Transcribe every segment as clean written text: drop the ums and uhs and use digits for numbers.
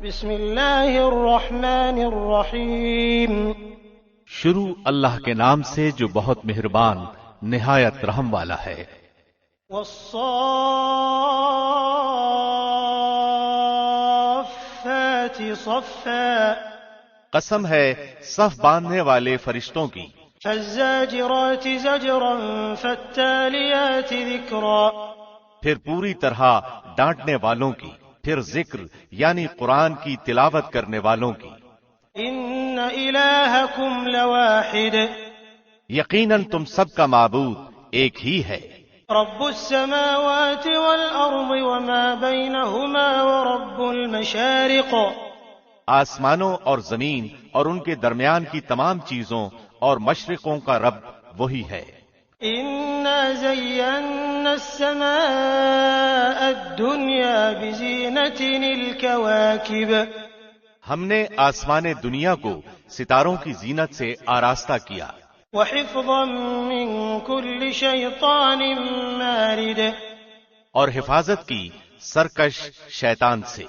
بسم اللہ الرحمن الرحیم شروع اللہ کے نام سے جو بہت مہربان نہایت رحم والا ہے۔ والصافات صفا، قسم ہے صف باندھنے والے فرشتوں کی۔ فالزاجرات زجرا فالتالیات ذکرا، پھر پوری طرح ڈانٹنے والوں کی، پھر ذکر یعنی قرآن کی تلاوت کرنے والوں کی۔ ان الہکم لواحد، یقیناً تم سب کا معبود ایک ہی ہے۔ رب السماوات والارض وما بینہما ورب المشارق، آسمانوں اور زمین اور ان کے درمیان کی تمام چیزوں اور مشرقوں کا رب وہی ہے۔ انا زینا السماء الدنیا بزینۃ الکواکب، ہم نے آسمان دنیا کو ستاروں کی زینت سے آراستہ کیا، وحفظا من کل شیطان مارد، اور حفاظت کی سرکش شیطان سے۔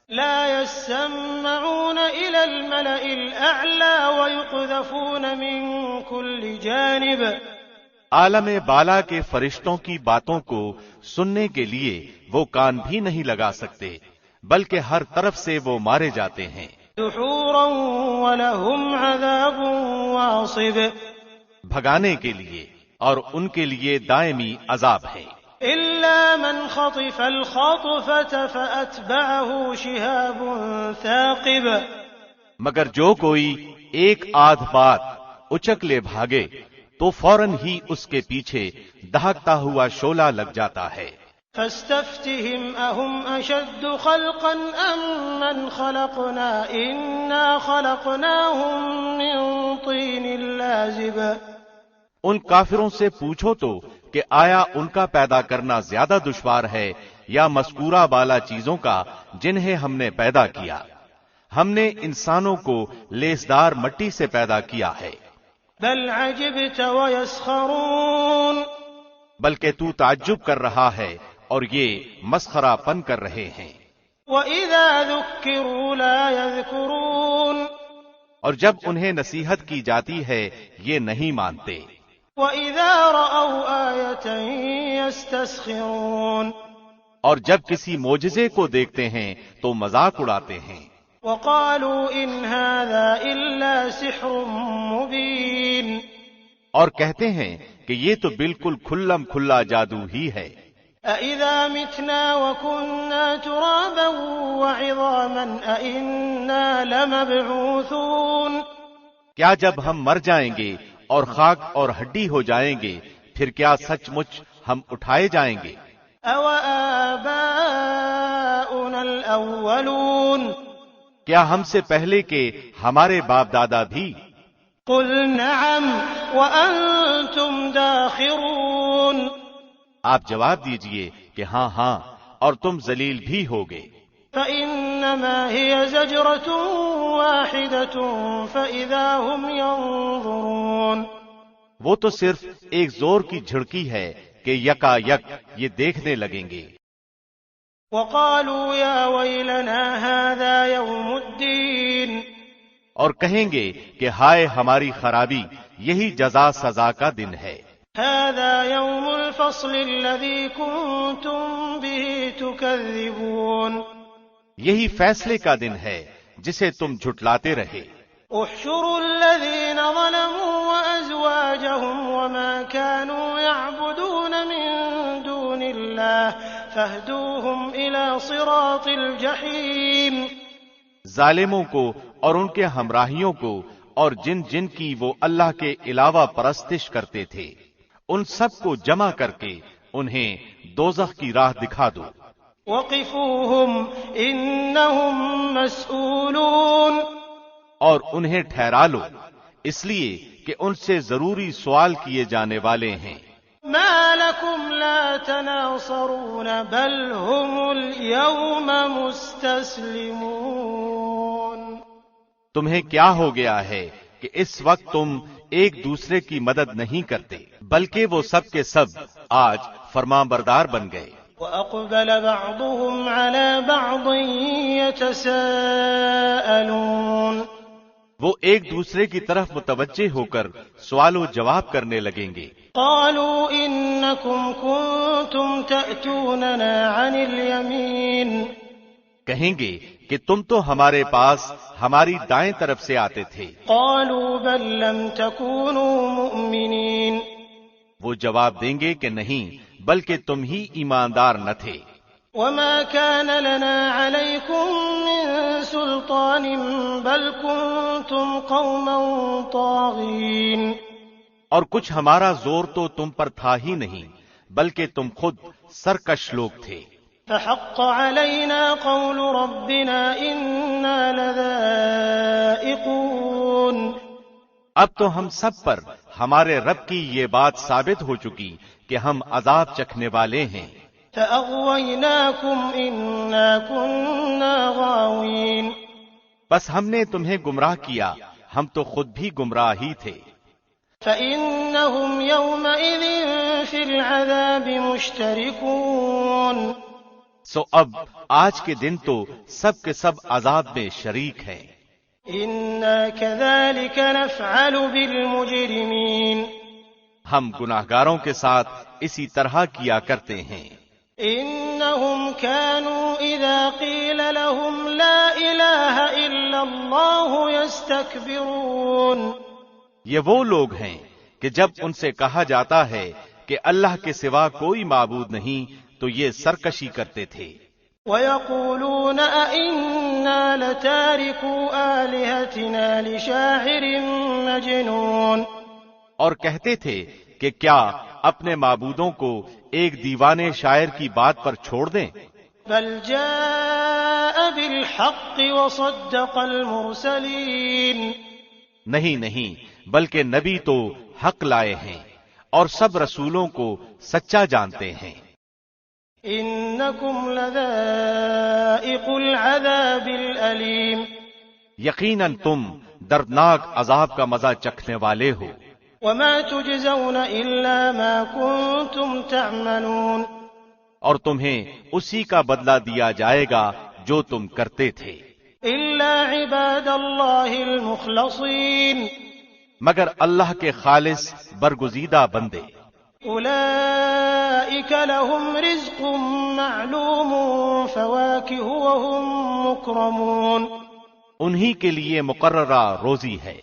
لا يسمعون إلى الملأ الأعلى ويقذفون من كل جانب، عالم بالا کے فرشتوں کی باتوں کو سننے کے لیے وہ کان بھی نہیں لگا سکتے، بلکہ ہر طرف سے وہ مارے جاتے ہیں۔ دحورا ولهم عذاب واصب، بھگانے کے لیے اور ان کے لیے دائمی عذاب ہے۔ إلا من خطف الخطفة فأتبعه شهاب ثاقب، مگر جو کوئی ایک آدھ بات اچک لے بھاگے تو فوراً ہی اس کے پیچھے دہکتا ہوا شعلہ لگ جاتا ہے۔ فاستفتهم أهم أشد خلقا أم من خلقنا إنا خلقناهم من طين لازب، ان کافروں سے پوچھو تو کہ آیا ان کا پیدا کرنا زیادہ دشوار ہے یا مذکورہ بالا چیزوں کا جنہیں ہم نے پیدا کیا؟ ہم نے انسانوں کو لیسدار مٹی سے پیدا کیا ہے۔ بل عجبت ويسخرون، بلکہ تو تعجب کر رہا ہے اور یہ مسخرہ پن کر رہے ہیں۔ وإذا ذكروا لا يذكرون، اور جب انہیں نصیحت کی جاتی ہے یہ نہیں مانتے۔ وإذا رأوا آية يستسخرون، اور جب کسی معجزے کو دیکھتے ہیں تو مذاق اڑاتے ہیں۔ وقالوا إن هذا إلا سحر مبين، اور کہتے ہیں کہ یہ تو بالکل کھلم کھلا جادو ہی ہے۔ أإذا متنا وكنا ترابا وعظاما أإنا لمبعوثون، کیا جب ہم مر جائیں گے اور خاک اور ہڈی ہو جائیں گے پھر کیا سچ مچ ہم اٹھائے جائیں گے؟ أَوَآبَاؤُنَا الْأَوَّلُونَ، کیا ہم سے پہلے کے ہمارے باپ دادا بھی؟ قُلْ نَعَمْ وَأَنْتُمْ دَاخِرُونَ، آپ جواب دیجئے کہ ہاں ہاں، اور تم ذلیل بھی ہوگے۔ فَإِنَّمَا هِيَ زَجْرَةٌ وَاحِدَةٌ فَإِذَا هُمْ يَنظُرُونَ، وہ تو صرف ایک زور کی جھڑکی ہے کہ یکا یک یہ دیکھنے لگیں گے۔ وَقَالُوا يَا وَيْلَنَا هَذَا يَوْمُ الدِّينِ، اور کہیں گے کہ ہائے ہماری خرابی، یہی جزا سزا کا دن ہے۔ هَذَا يَوْمُ الْفَصْلِ الَّذِي كُنتُم بِهِ تُكَذِّبُونَ، یہی فیصلے کا دن ہے جسے تم جھٹلاتے رہے۔ احشروا الذين ظلموا وأزواجهم وما كانوا يعبدون من دون الله فاهدوهم إلى صراط الجحيم، ظالموں کو اور ان کے ہمراہیوں کو اور جن جن کی وہ اللہ کے علاوہ پرستش کرتے تھے ان سب کو جمع کر کے انہیں دوزخ کی راہ دکھا دو۔ وقفوهم إنهم مسؤولون، اور انہیں ٹھہرا لو اس لیے کہ ان سے ضروری سوال کیے جانے والے ہیں۔ ما لكم لا تناصرون بل هم اليوم مستسلمون، تمہیں کیا ہو گیا ہے کہ اس وقت تم ایک دوسرے کی مدد نہیں کرتے، بلکہ وہ سب کے سب آج فرمانبردار بن گئے۔ وأقبل بعضهم على بعض يتساءلون وہ ایک دوسرے کی طرف متوجہ ہو کر سوال و جواب کرنے لگیں گے۔ قالوا إنكم كنتم تأتوننا عن اليمين کہیں گے کہ تم تو ہمارے پاس ہماری دائیں طرف سے آتے تھے۔ قالوا بل لم تكونوا مؤمنين وہ جواب دیں گے کہ نہیں بلکہ تم ہی ایماندار نہ تھے۔ وما كان لنا عليكم من سلطان بل كنتم قوما طاغين اور کچھ ہمارا زور تو تم پر تھا ہی نہیں بلکہ تم خود سرکش لوگ تھے۔ فحق علينا قول ربنا إنا لذائقون اب تو ہم سب پر ہمارے رب کی یہ بات ثابت ہو چکی کہ ہم عذاب چکھنے والے ہیں۔ فأغويناكم إنا كنا غاوين بس ہم نے تمہیں گمراہ کیا، ہم تو خود بھی گمراہ ہی تھے۔ فإنهم يومئذ في العذاب مشتركون سو اب آج کے دن تو سب کے سب عذاب میں شریک ہیں۔ إنا كذلك نفعل بالمجرمين ہم گناہگاروں کے ساتھ اسی طرح کیا کرتے ہیں۔ إنهم كانوا إذا قيل لهم لا إله إلا الله يستكبرون یہ وہ لوگ ہیں کہ جب ان سے کہا جاتا ہے کہ اللہ کے سوا کوئی معبود نہیں تو یہ سرکشی کرتے تھے۔ وَيَقُولُونَ أَإِنَّا لَتَارِكُو آلِهَتِنَا لِشَاعِرٍ مَجْنُونٍ اور کہتے تھے کہ کیا اپنے معبودوں کو ایک دیوانے شاعر کی بات پر چھوڑ دیں؟ بل جاء بالحق وصدق المرسلين نہیں بلکہ نبی تو حق لائے ہیں اور سب رسولوں کو سچا جانتے ہیں۔ انکم لذائق العذاب الالم یقیناً تم دردناک عذاب کا مزہ چکھنے والے ہو۔ وما تجزون الا ما كنتم تعملون اور تمہیں اسی کا بدلہ دیا جائے گا جو تم کرتے تھے۔ الا عباد اللہ المخلصین مگر اللہ کے خالص برگزیدہ بندے۔ اولئک لهم رزق معلوم فواکہ وهم مکرمون انہی کے لیے مقررہ روزی ہے،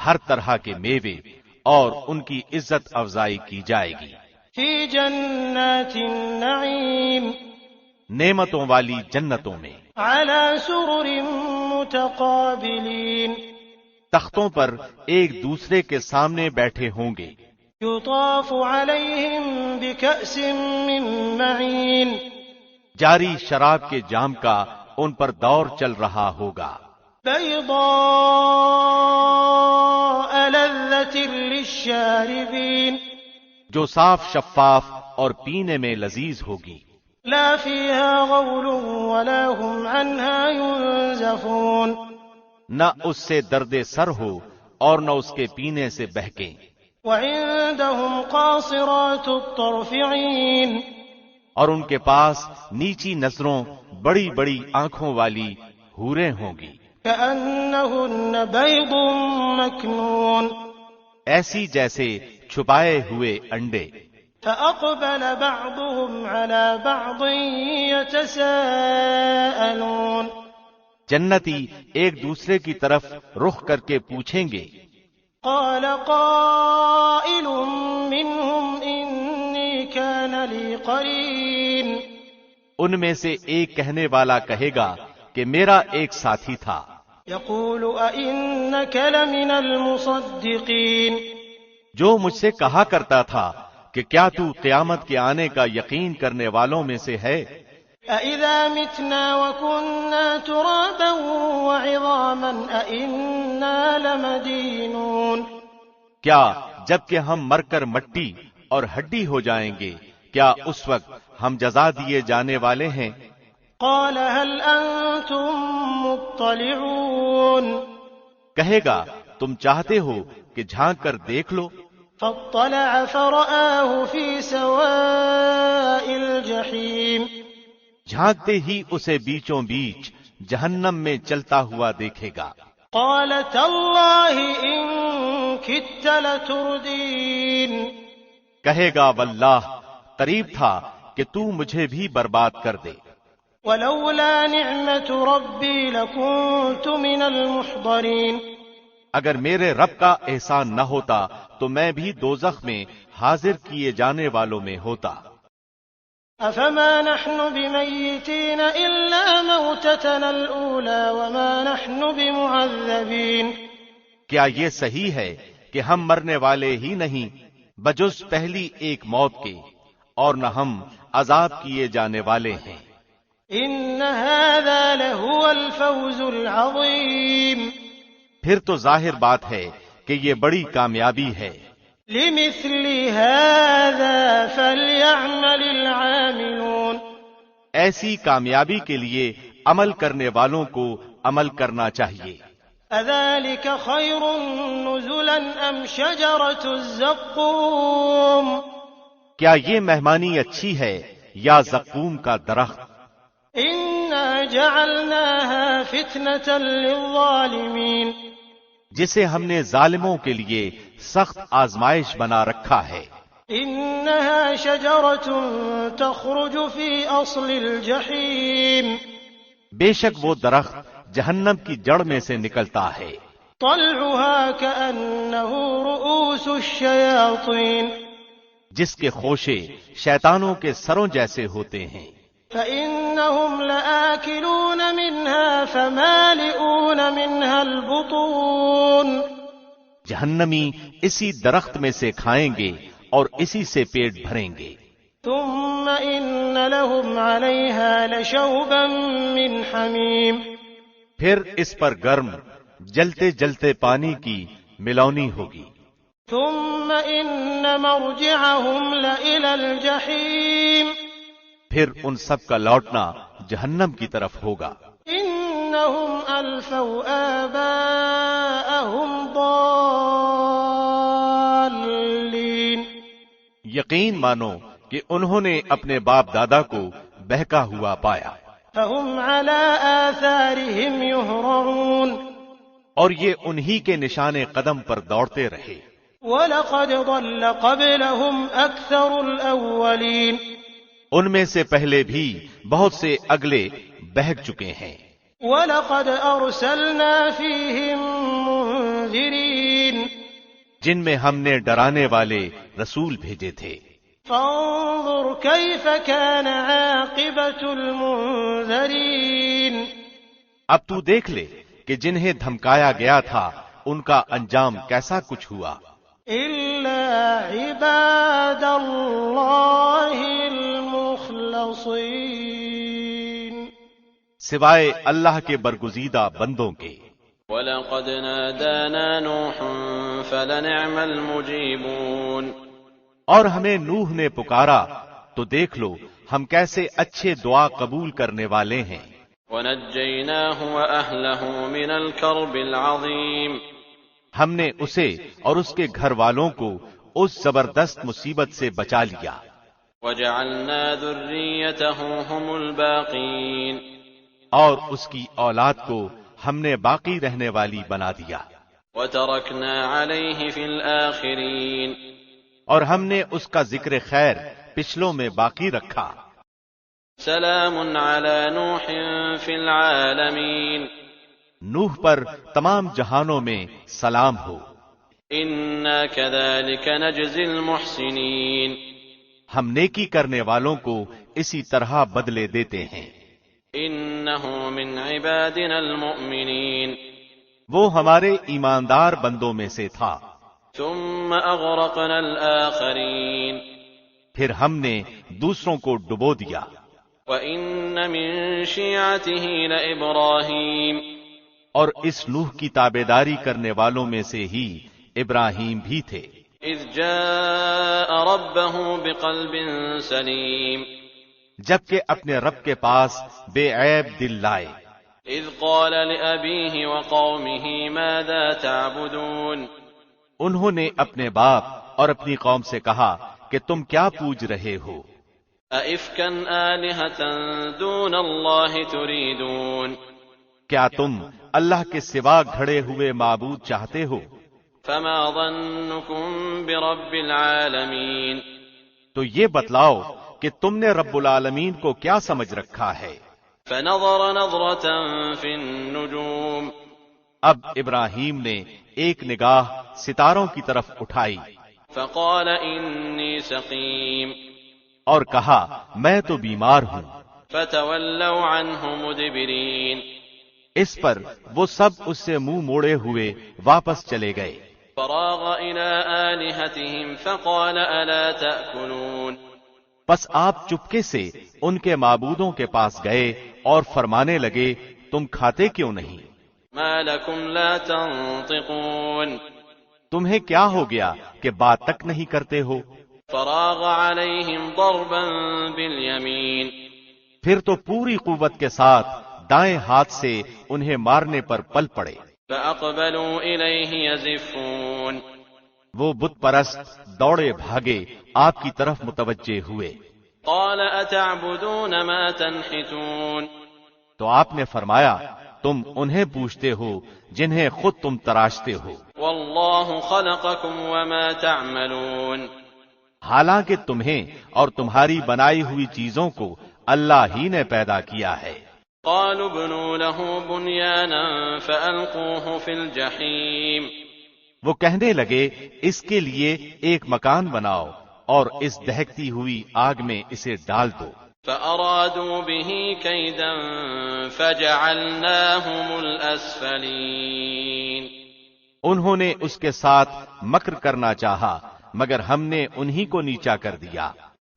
ہر طرح کے میوے، اور ان کی عزت افزائی کی جائے گی۔ فی جنات النعیم نعمتوں والی جنتوں میں، علی سرر متقابلین تختوں پر ایک دوسرے کے سامنے بیٹھے ہوں گے۔ یطاف علیہم بکأس من معین جاری شراب کے جام کا ان پر دور چل رہا ہوگا۔ بیضاء لذۃ للشاربین جو صاف شفاف اور پینے میں لذیذ ہوگی۔ لا فیہا غول ولا هم عنہا ينزفون نہ اس سے درد سر ہو اور نہ اس کے پینے سے بہکیں۔ وعندهم قاصرات الطرف عین اور ان کے پاس نیچی نظروں بڑی بڑی آنکھوں والی حوریں ہوں گی۔ كأنهن بيض مكنون ایسی جیسے چھپائے ہوئے انڈے۔ فأقبل بعضهم على بعض يتساءلون جنتی ایک دوسرے کی طرف رخ کر کے پوچھیں گے۔ قال قائل منهم إني كان لي قرين ان میں سے ایک کہنے والا کہے گا کہ میرا ایک ساتھی تھا۔ يقول أئنك لمن المصدقين جو مجھ سے کہا کرتا تھا کہ کیا تو قیامت کے آنے کا یقین کرنے والوں میں سے ہے؟ أَإِذَا مِتْنَا وَكُنَّا تُرَابًا وَعِظَامًا أَإِنَّا لَمَدِينُونَ کیا جب کہ ہم مر کر مٹی اور ہڈی ہو جائیں گے کیا اس وقت ہم جزا دیے جانے والے ہیں؟ قال هل أنتم مطلعون کہے گا تم چاہتے ہو کہ جھانک کر دیکھ لو۔ فاطلع فرآه في سواء الجحيم جھانکتے ہی اسے بیچوں بیچ جہنم میں چلتا ہوا دیکھے گا۔ قال تاللہ ان کدت لتردین، کہے گا واللہ قریب تھا کہ تو مجھے بھی برباد کر دے۔ ولولا نعمت ربی لکنت من المحضرین، اگر میرے رب کا احسان نہ ہوتا تو میں بھی دوزخ میں حاضر کیے جانے والوں میں ہوتا۔ افما نحن بمیتین الا موتتنا الاولی وما نحن بمعذبین، کیا یہ صحیح ہے کہ ہم مرنے والے ہی نہیں بجز پہلی ایک موت کے، اور نہ ہم عذاب کیے جانے والے ہیں۔ ان هذا لهو الفوز العظیم، پھر تو ظاہر بات ہے کہ یہ بڑی کامیابی ہے۔ لمثل هذا فليعمل العاملون، ایسی کامیابی کے لیے عمل کرنے والوں کو عمل کرنا چاہیے۔ اذلك خیر نزلا ام شجرة الزقوم، کیا یہ مہمانی اچھی ہے یا زقوم کا درخت؟ انا جعلناها فتنة للظالمین، جسے ہم نے ظالموں کے لیے سخت آزمائش بنا رکھا ہے۔ انها شجرة تخرج في اصل الجحیم، بے شک وہ درخت جہنم کی جڑ میں سے نکلتا ہے۔ طلعها كأنه رؤوس الشیاطین، جس کے خوشے شیطانوں کے سروں جیسے ہوتے ہیں۔ فإنهم لآكلون منها فمالئون منها البطون، جہنمی اسی درخت میں سے کھائیں گے اور اسی سے پیٹ بھریں گے۔ ثم إن لهم عليها لشوبا من حمیم، پھر اس پر گرم جلتے جلتے پانی کی ملونی ہوگی۔ ثم إن مرجعهم لإلى الجحیم، پھر ان سب کا لوٹنا جہنم کی طرف ہوگا۔ انہم الفوا آباءہم ضالین، یقین مانو کہ انہوں نے اپنے باپ دادا کو بہکا ہوا پایا، فہم علی آثارہم یہرعون، اور یہ انہی کے نشان قدم پر دوڑتے رہے۔ وَلَقَدْ ضَلَّ قَبْلَهُمْ أَكْثَرُ الْأَوَّلِينَ، ان میں سے پہلے بھی بہت سے اگلے بہک چکے ہیں۔ وَلَقَدْ أَرْسَلْنَا فِيهِمْ مُنذِرِينَ، جن میں ہم نے ڈرانے والے رسول بھیجے تھے۔ فانظر كيف كان عاقبة المنذرين، اب تو دیکھ لے کہ جنہیں دھمکایا گیا تھا ان کا انجام کیسا کچھ ہوا۔ إلا عباد الله المخلصين، سوائے اللہ کے برگزیدہ بندوں کے۔ وَلَقَدْ نَادَانَا نُوحٌ فَلَنِعْمَ الْمُجِيبُونَ، اور ہمیں نوح نے پکارا تو دیکھ لو ہم کیسے اچھے دعا قبول کرنے والے ہیں۔ وَنَجَّيْنَاهُ وَأَهْلَهُ مِنَ الْكَرْبِ الْعَظِيمِ، ہم نے اسے اور اس کے گھر والوں کو اس زبردست مصیبت سے بچا لیا۔ وَجَعَلْنَا ذُرِّيَّتَهُ هُمُ الْبَاقِينَ، اور اس کی اولاد کو ہم نے باقی رہنے والی بنا دیا۔ وَتَرَكْنَا عَلَيْهِ فِي الْآخِرِينَ، اور ہم نے اس کا ذکر خیر پچھلوں میں باقی رکھا۔ سلام علی نوح فی العالمین، نوح پر تمام جہانوں میں سلام ہو۔ انا کذالک نجزی المحسنین، ہم نیکی کرنے والوں کو اسی طرح بدلے دیتے ہیں۔ انہ من عبادنا المؤمنین، وہ ہمارے ایماندار بندوں میں سے تھا۔ ثم اغرقنا الآخرین، پھر ہم نے دوسروں کو ڈبو دیا۔ وَإِنَّ مِن شِيعَتِهِ لَإِبْرَاهِيمَ، اور اس نوح کی تابعداری کرنے والوں میں سے ہی ابراہیم بھی تھے۔ اذ جاء ربه بقلب سلیم، جبکہ اپنے رب کے پاس بے عیب دل لائے۔ اذ قال لأبيه وقومه ماذا تعبدون، انہوں نے اپنے باپ اور اپنی قوم سے کہا کہ تم کیا پوج رہے ہو؟ أَإِفْكًا آلِهَةً دُونَ اللَّهِ تُرِيدُونَ کیا تم اللہ کے سوا گھڑے ہوئے معبود چاہتے ہو؟ فَمَا ظَنُّكُم بِرَبِّ الْعَالَمِينَ تو یہ بتلاؤ کہ تم نے رب العالمین کو کیا سمجھ رکھا ہے؟ فَنَظَرَ نَظْرَةً فِي النُّجُومِ اب ابراہیم نے ایک نگاہ ستاروں کی طرف اٹھائی، فَقَالَ إِنِّي سَقِيمٌ اور کہا میں تو بیمار ہوں۔ فَتَوَلَّوْا عَنْهُ مُدْبِرِينَ اس پر وہ سب اس سے منہ موڑے ہوئے واپس چلے گئے۔ فَرَاغَ إِلَىٰ آلِهَتِهِمْ فَقَالَ أَلَا تَأْكُلُونَ پس آپ چپکے سے ان کے معبودوں کے پاس گئے اور فرمانے لگے تم کھاتے کیوں نہیں؟ مَا لَكُمْ لَا تَنطِقُونَ تمہیں کیا ہو گیا کہ بات تک نہیں کرتے ہو؟ فَرَاغَ عَلَيْهِمْ ضَرْبًا بِالْيَمِينِ پھر تو پوری قوت کے ساتھ دائیں ہاتھ سے انہیں مارنے پر پل پڑے۔ فَأَقْبَلُوا إِلَيْهِ يَزِفُّونَ وہ بت پرست دوڑے بھاگے آپ کی طرف متوجہ ہوئے۔ قَالَ أَتَعْبُدُونَ مَا تَنْحِتُونَ تو آپ نے فرمایا تم انہیں پوچھتے ہو جنہیں خود تم تراشتے ہو، وَاللَّهُ خَلَقَكُمْ وَمَا تَعْمَلُونَ حالانکہ تمہیں اور تمہاری بنائی ہوئی چیزوں کو اللہ ہی نے پیدا کیا ہے۔ قَالُوا ابْنُوا لَهُ بُنْيَانًا فَأَلْقُوهُ فِي الْجَحِيمِ وہ کہنے لگے اس کے لیے ایک مکان بناؤ اور اس دہکتی ہوئی آگ میں اسے ڈال دو۔ فَأَرَادُوا بِهِ كَيْدًا فَجَعَلْنَاهُمُ الْأَسْفَلِينَ انہوں نے اس کے ساتھ مکر کرنا چاہا مگر ہم نے انہی کو نیچا کر دیا۔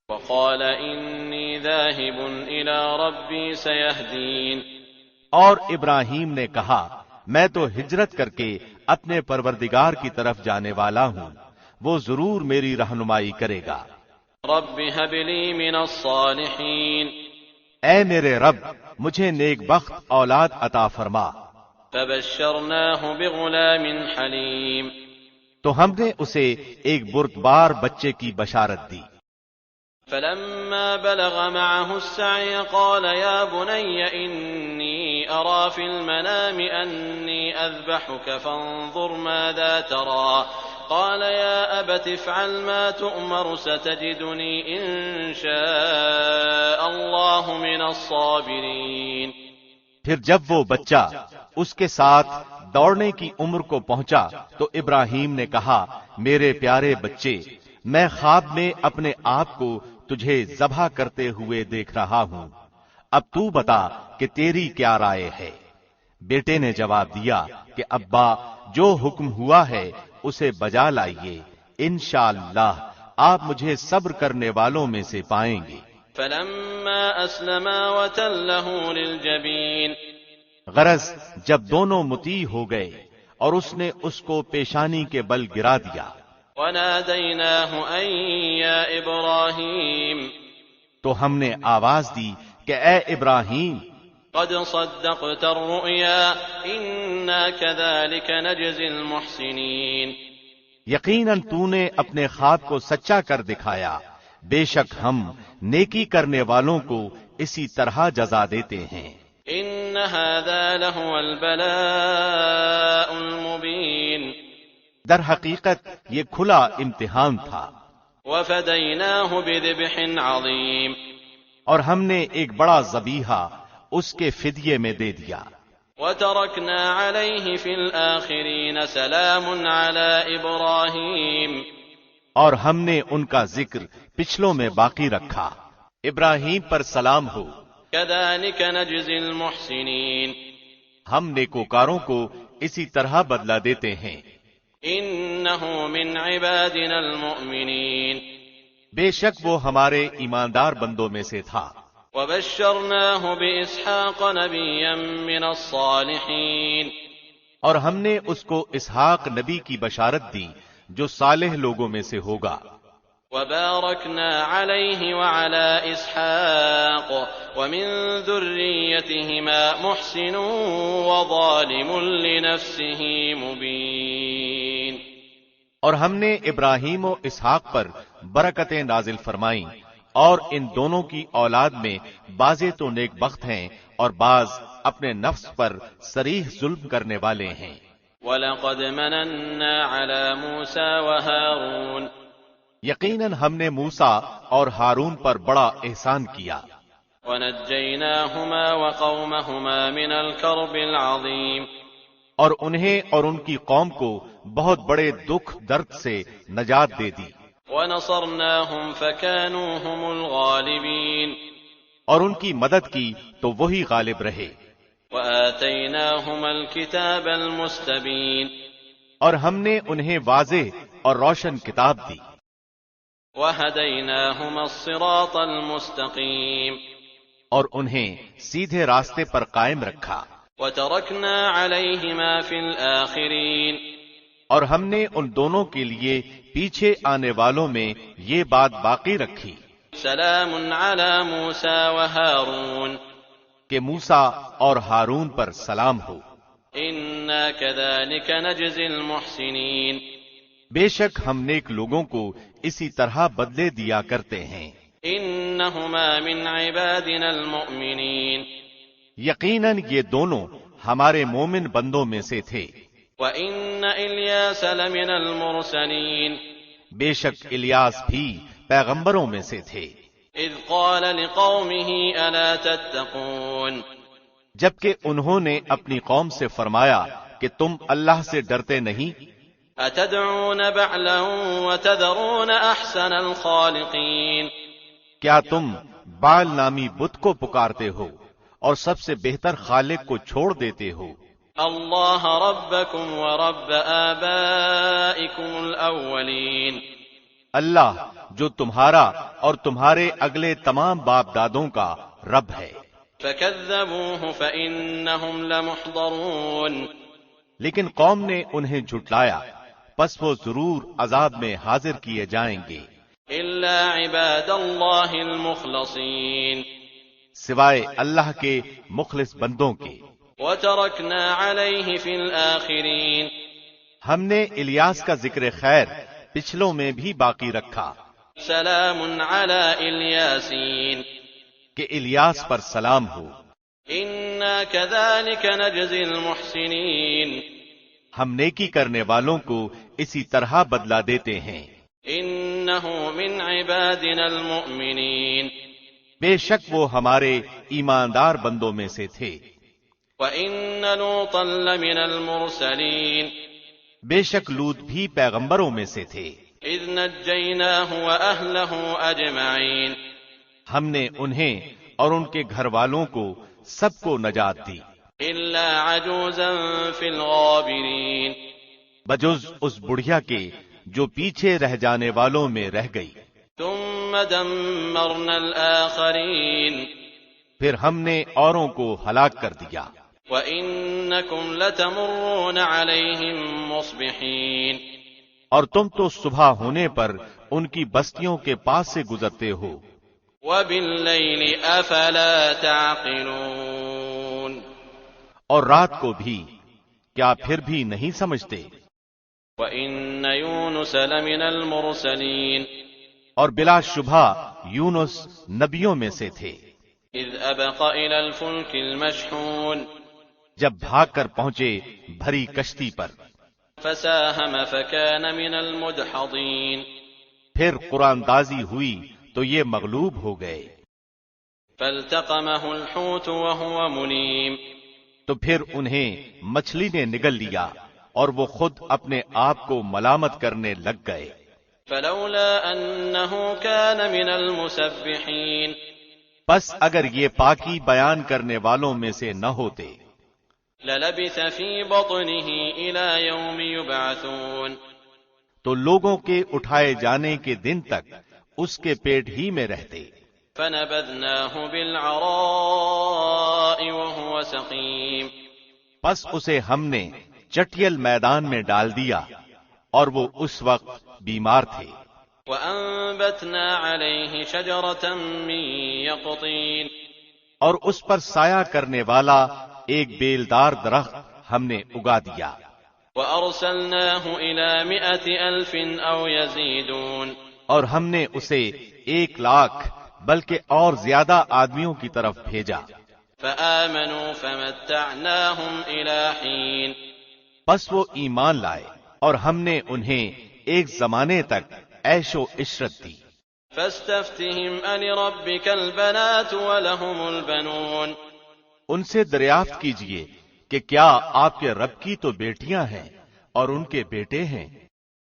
وَقَالَ إِنِّي ذَاهِبٌ إِلَىٰ رَبِّي سَيَهْدِينِ اور ابراہیم نے کہا میں تو ہجرت کر کے اپنے پروردگار کی طرف جانے والا ہوں، وہ ضرور میری رہنمائی کرے گا۔ رَبِّ هَبْ لِي مِنَ الصَّالِحِينَ اے میرے رب مجھے نیک بخت اولاد عطا فرما۔ فَبَشَّرْنَاهُ بِغُلَامٍ حَلِيمٍ تو ہم نے اسے ایک بردبار بچے کی بشارت دی۔ فَلَمَّا بَلَغَ مَعَهُ السَّعْيَ قَالَ يَا بُنَيَّ إِنِّي أَرَىٰ فِي الْمَنَامِ أَنِّي أَذْبَحُكَ فَانظُرْ مَاذَا تَرَىٰ قَالَ يَا أَبَتِ افْعَلْ مَا تُؤْمَرُ سَتَجِدُنِي إِن شَاءَ اللَّهُ مِنَ الصَّابِرِينَ پھر جب وہ بچہ اس کے ساتھ دوڑنے کی عمر کو پہنچا تو ابراہیم نے کہا میرے پیارے بچے میں خواب میں اپنے آپ کو تجھے ذبح کرتے ہوئے دیکھ رہا ہوں، اب تو بتا کہ تیری کیا رائے ہے؟ بیٹے نے جواب دیا کہ ابا جو حکم ہوا ہے اسے بجا لائیے، انشاءاللہ آپ مجھے صبر کرنے والوں میں سے پائیں گے۔ فَلَمَّا أَسْلَمَا وَتَلَّهُ لِلْجَبِينِ غرض جب دونوں مطیع ہو گئے اور اس نے اس کو پیشانی کے بل گرا دیا، وَنَادَيْنَاهُ أَن يَا إِبْرَاهِيمُ تو ہم نے آواز دی کہ اے ابراہیم قَدْ صَدَّقْتَ الرُّؤْيَا إِنَّا كَذَلِكَ نَجْزِي الْمُحْسِنِينَ یقیناً تو نے اپنے خواب کو سچا کر دکھایا، بے شک ہم نیکی کرنے والوں کو اسی طرح جزا دیتے ہیں۔ إِنَّ هَذَا لَهُوَ الْبَلَاءُ الْمُبِينُ در حقیقت یہ کھلا امتحان تھا۔ وَفَدَيْنَاهُ بِذِبْحٍ عَظِيمٍ اور ہم نے ایک بڑا ذبیحہ اس کے فدیے میں دے دیا۔ وَتَرَكْنَا عَلَيْهِ فِي الْآخِرِينَ سَلَامٌ عَلَىٰ إِبْرَاهِيمَ اور ہم نے ان کا ذکر پچھلوں میں باقی رکھا، ابراہیم پر سلام ہو۔ كَذَلِكَ نَجْزِي الْمُحْسِنِينَ ہم نیکوکاروں کو اسی طرح بدلہ دیتے ہیں۔ إِنَّهُ مِنْ عِبَادِنَا الْمُؤْمِنِينَ بے شک وہ ہمارے ایماندار بندوں میں سے تھا۔ وَبَشَّرْنَاهُ بِإِسْحَاقَ نَبِيًّا مِّنَ الصَّالِحِينَ اور ہم نے اس کو اسحاق نبی کی بشارت دی جو صالح لوگوں میں سے ہوگا۔ وَبَارَكْنَا عَلَيْهِ وَعَلَىٰ إِسْحَاقَ وَمِن ذُرِّيَّتِهِمَا مُحْسِنٌ وَظَالِمٌ لِّنَفْسِهِ مُبِينٌ اور ہم نے ابراہیم و اسحاق پر برکتیں نازل فرمائیں اور ان دونوں کی اولاد میں بعضے تو نیک بخت ہیں اور بعض اپنے نفس پر صریح ظلم کرنے والے ہیں۔ وَلَقَدْ مَنَنَّا عَلَى مُوسَى وَهَارُونَ یقیناً ہم نے موسیٰ اور ہارون پر بڑا احسان کیا۔ وَنَجَّيْنَاهُمَا وَقَوْمَهُمَا مِنَ الْكَرْبِ الْعَظِيمِ اور انہیں اور ان کی قوم کو بہت بڑے دکھ درد سے نجات دے دی۔ وَنَصَرْنَاهُمْ فَكَانُوا هُمُ الْغَالِبِينَ اور ان کی مدد کی تو وہی غالب رہے۔ وَآتَيْنَاهُمَا الْكِتَابَ الْمُسْتَبِينَ اور ہم نے انہیں واضح اور روشن کتاب دی۔ وَهَدَيْنَاهُمَا الصِّرَاطَ الْمُسْتَقِيمَ اور انہیں سیدھے راستے پر قائم رکھا۔ وَتَرَكْنَا عَلَيْهِمَا فِي الْآخِرِينَ اور ہم نے ان دونوں کے لیے پیچھے آنے والوں میں یہ بات باقی رکھی سلام علی موسیٰ وہارون کہ موسیٰ اور ہارون پر سلام ہو۔ انا كذلك نجزی المحسنین بے شک ہم نیک لوگوں کو اسی طرح بدلے دیا کرتے ہیں۔ انہما من عبادنا المؤمنین یقیناً یہ دونوں ہمارے مومن بندوں میں سے تھے۔ وَإِنَّ إِلْيَاسَ لَمِنَ الْمُرْسَلِينَ بے شک الیاس بھی پیغمبروں میں سے تھے۔ اذ قال لقومه ألا تتقون جبکہ انہوں نے اپنی قوم سے فرمایا کہ تم اللہ سے ڈرتے نہیں؟ أتدعون بعلا وتذرون أحسن الخالقين کیا تم بعل نامی بت کو پکارتے ہو اور سب سے بہتر خالق کو چھوڑ دیتے ہو؟ اللہ ربکم ورب آبائکم الاولین اللہ جو تمہارا اور تمہارے اگلے تمام باپ دادوں کا رب ہے۔ فکذبوہ فإنہم لمحضرون لیکن قوم نے انہیں جھٹلایا، پس وہ ضرور عذاب میں حاضر کیے جائیں گے۔ الا عباد اللہ المخلصین سوائے اللہ کے مخلص بندوں کے۔ وَتَرَكْنَا عَلَيْهِ فِي الْآخِرِينَ ہم نے الیاس کا ذکر خیر پچھلوں میں بھی باقی رکھا۔ سلام علی الیاسین کہ الیاس پر سلام ہو۔ انا كذلك نجزی المحسنین ہم نیکی کرنے والوں کو اسی طرح بدلہ دیتے ہیں۔ انہ من عبادنا المؤمنین بے شک وہ ہمارے ایماندار بندوں میں سے تھے۔ وَإِنَّ لُوطًا لَّمِنَ الْمُرْسَلِينَ بے شک لوط بھی پیغمبروں میں سے تھے۔ اذ نجیناہ وأہلہ اجمعین ہم نے انہیں اور ان کے گھر والوں کو سب کو نجات دی، الا عجوزا فی الغابرین بجز اس بڑھیا کے جو پیچھے رہ جانے والوں میں رہ گئی۔ ثم دمرنا الآخرین پھر ہم نے اوروں کو ہلاک کر دیا۔ وَإِنَّكُمْ لَتَمُرُّونَ عَلَيْهِمْ مُصْبِحِينَ اور تم تو صبح ہونے پر ان کی بستیوں کے پاس سے گزرتے ہو۔ وَبِاللَّيْلِ أَفَلَا تَعْقِلُونَ اور رات کو بھی کیا پھر بھی نہیں سمجھتے؟ وَإِنَّ يُونُسَ لَمِنَ الْمُرْسَلِينَ اور بلا شبہ یونس نبیوں میں سے تھے۔ اذ أَبَقَ إِلَى الْفُلْكِ الْمَشْحُونِ جب بھاگ کر پہنچے بھری کشتی پر، فساہم فکان من المدحضین پھر قرآن دازی ہوئی تو یہ مغلوب ہو گئے۔ فالتقمہ الحوت وهو ملیم تو پھر انہیں مچھلی نے نگل لیا اور وہ خود اپنے آپ کو ملامت کرنے لگ گئے۔ فلولا انہ کان من المسبحین پس اگر یہ پاکی بیان کرنے والوں میں سے نہ ہوتے، للبث فی بطنہ الی یوم یبعثون تو لوگوں کے اٹھائے جانے کے دن تک اس کے پیٹ ہی میں رہتے۔ فنبذناہ بالعراء وهو سقیم پس اسے ہم نے چٹیل میدان میں ڈال دیا اور وہ اس وقت بیمار تھے۔ وَأَنبَتْنَا عَلَيْهِ شَجَرَةً مِّن يَقْطِينٍ اور اس پر سایہ کرنے والا ایک بیلدار درخت ہم نے اگا دیا۔ وَأَرْسَلْنَاهُ إِلَى 100,000 أَوْ يَزِيدُونَ اور ہم نے اسے 100,000 بلکہ اور زیادہ آدمیوں کی طرف بھیجا۔ فآمنوا فمتعناهم إلى حين پس وہ ایمان لائے اور ہم نے انہیں ایک زمانے تک عیش و عشرت دی۔ فاستفتهم ألربك البنات ولهم البنون ان سے دریافت کیجئے کہ کیا آپ کے رب کی تو بیٹیاں ہیں اور ان کے بیٹے ہیں؟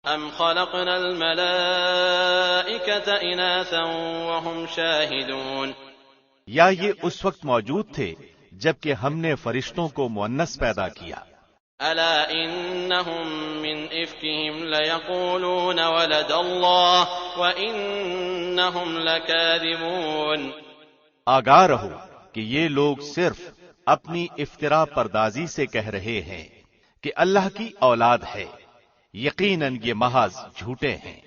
أم خلقنا الملائكة إناثا وهم شاهدون یا یہ اس وقت موجود تھے جبکہ ہم نے فرشتوں کو مؤنث پیدا کیا۔ ألا إنهم من إفكهم ليقولون ولد الله وإنهم لكاذبون آگاہ رہو کہ یہ لوگ صرف اپنی افترا پردازی سے کہہ رہے ہیں کہ اللہ کی اولاد ہے، یقیناً یہ محض جھوٹے ہیں۔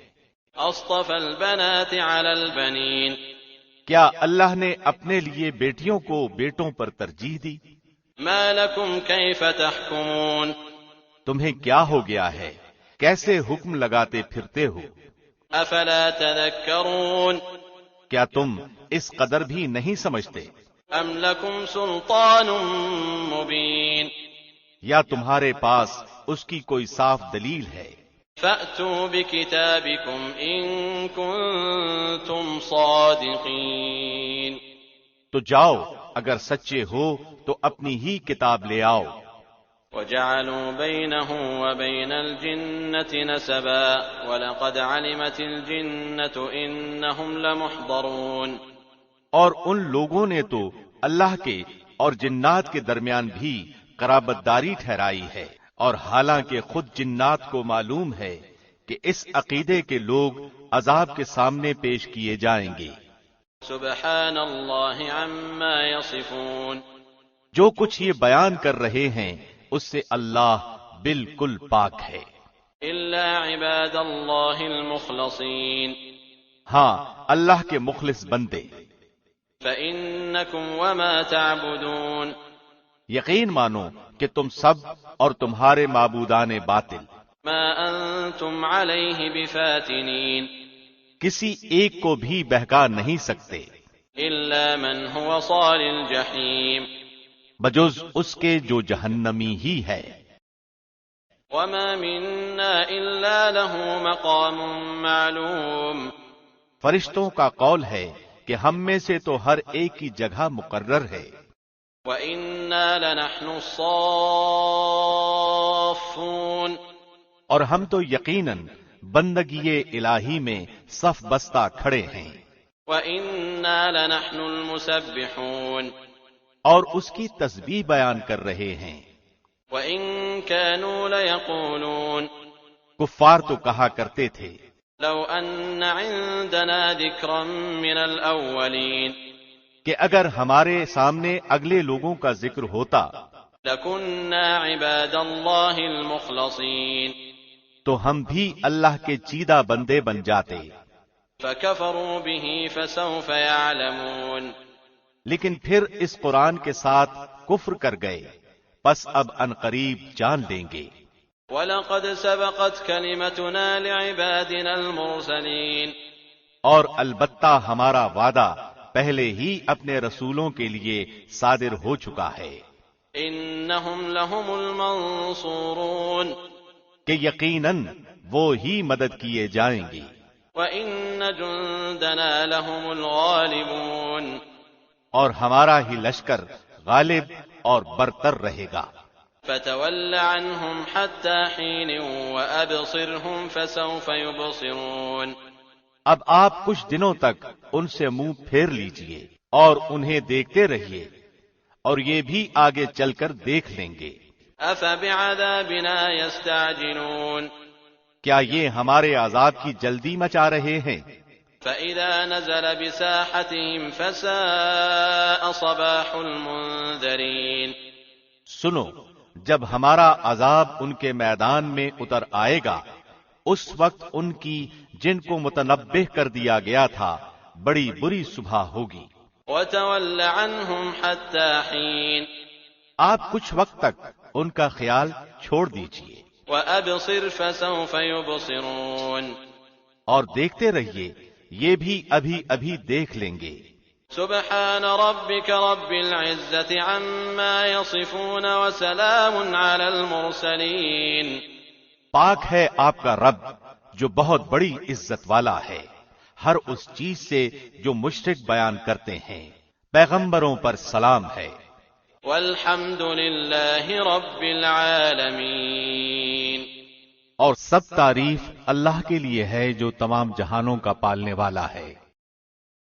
أصطفى البنات على البنين کیا اللہ نے اپنے لیے بیٹیوں کو بیٹوں پر ترجیح دی؟ ما لكم كيف تحكمون تمہیں کیا ہو گیا ہے؟ کیسے حکم لگاتے پھرتے ہو؟ أفلا تذكرون کیا تم اس قدر بھی نہیں سمجھتے؟ أم لكم سلطان مبين یا تمہارے پاس اس کی کوئی صاف دلیل ہے؟ فأتوا بكتابكم إن كنتم صادقين تو جاؤ اگر سچے ہو تو اپنی ہی کتاب لے آؤ۔ وجعلوا بينه وبين الجنة نسبا ولقد علمت الجنة إنهم لمحضرون اور ان لوگوں نے تو اللہ کے اور جنات کے درمیان بھی قرابت داری ٹھہرائی ہے، اور حالانکہ خود جنات کو معلوم ہے کہ اس عقیدے کے لوگ عذاب کے سامنے پیش کیے جائیں گے۔ سبحان اللہ عما یصفون جو کچھ یہ بیان کر رہے ہیں اس سے اللہ بالکل پاک ہے، الا عباد اللہ المخلصین ہاں اللہ کے مخلص بندے۔ فإنکم وما تعبدون یقین مانو کہ تم سب اور تمہارے معبودان باطل ما انتم علیہ بفاتنین کسی ایک کو بھی بہکا نہیں سکتے الا من هو صال الجحیم بجز اس کے جو جہنمی ہی ہے۔ وما منا الا له مقام معلوم فرشتوں کا قول ہے کہ ہم میں سے تو ہر ایک کی جگہ مقرر ہے۔ وَإِنَّا لَنَحْنُ الصَّافُّونَ اور ہم تو یقیناً بندگی الہی میں صف بستہ کھڑے ہیں۔ وَإِنَّا لَنَحْنُ الْمُسَبِّحُونَ اور اس کی تسبیح بیان کر رہے ہیں۔ وَإِن كَانُوا لَيَقُولُونَ کفار تو کہا کرتے تھے لَوْ أَنَّ عِندَنَا ذِكْرًا مِّنَ الْأَوَّلِينَ کہ اگر ہمارے سامنے اگلے لوگوں کا ذکر ہوتا لَكُنَّا عِبَادَ اللَّهِ الْمُخْلَصِينَ تو ہم بھی اللہ کے چیدہ بندے بن جاتے، فَكَفَرُوا بِهِ فَسَوْفَ يَعْلَمُونَ لیکن پھر اس قرآن کے ساتھ کفر کر گئے، پس اب عنقریب جان لیں گے۔ وَلَقَدْ سَبَقَتْ كَلِمَتُنَا لِعِبَادِنَا الْمُرْسَلِينَ اور البتہ ہمارا وعدہ پہلے ہی اپنے رسولوں کے لیے صادر ہو چکا ہے إِنَّهُمْ لَهُمُ الْمَنصُورُونَ کہ یقیناً وہ ہی مدد کیے جائیں گے، وَإِنَّ جُندَنَا لَهُمُ الْغَالِبُونَ اور ہمارا ہی لشکر غالب اور برتر رہے گا۔ فَتَوَلَّ عَنْهُمْ حَتَّى حِينٍ وَأَبْصِرْهُمْ فَسَوْفَ يُبْصِرُونَ اب آپ کچھ دنوں تک ان سے منہ پھیر لیجئے اور انہیں دیکھتے رہیے، اور یہ بھی آگے چل کر دیکھ لیں گے۔ أَفَبِعَذَابِنَا يَسْتَعْجِلُونَ کیا یہ ہمارے عذاب کی جلدی مچا رہے ہیں؟ فَإِذَا نَزَلَ بِسَاحَتِهِمْ فَسَاءَ صَبَاحُ الْمُنذَرِينَ سنو، جب ہمارا عذاب ان کے میدان میں اتر آئے گا، اس وقت ان کی جن کو متنبہ کر دیا گیا تھا بڑی بری صبح ہوگی۔ وَتَوَلَّ عَنْهُمْ حَتَّى حِينٍ آپ کچھ وقت تک ان کا خیال چھوڑ دیجئے وَأَبْصِرْ فَسَوْفَ يُبْصِرُونَ اور دیکھتے رہیے، یہ بھی ابھی ابھی دیکھ لیں گے۔ سبحان ربك رب العزة عما يصفون وسلام على المرسلين۔ پاک ہے آپ کا رب جو بہت بڑی عزت والا ہے ہر اس چیز سے جو مشرک بیان کرتے ہیں، پیغمبروں پر سلام ہے۔ والحمد للہ رب العالمین۔ اور سب تعریف اللہ کے لیے ہے جو تمام جہانوں کا پالنے والا ہے۔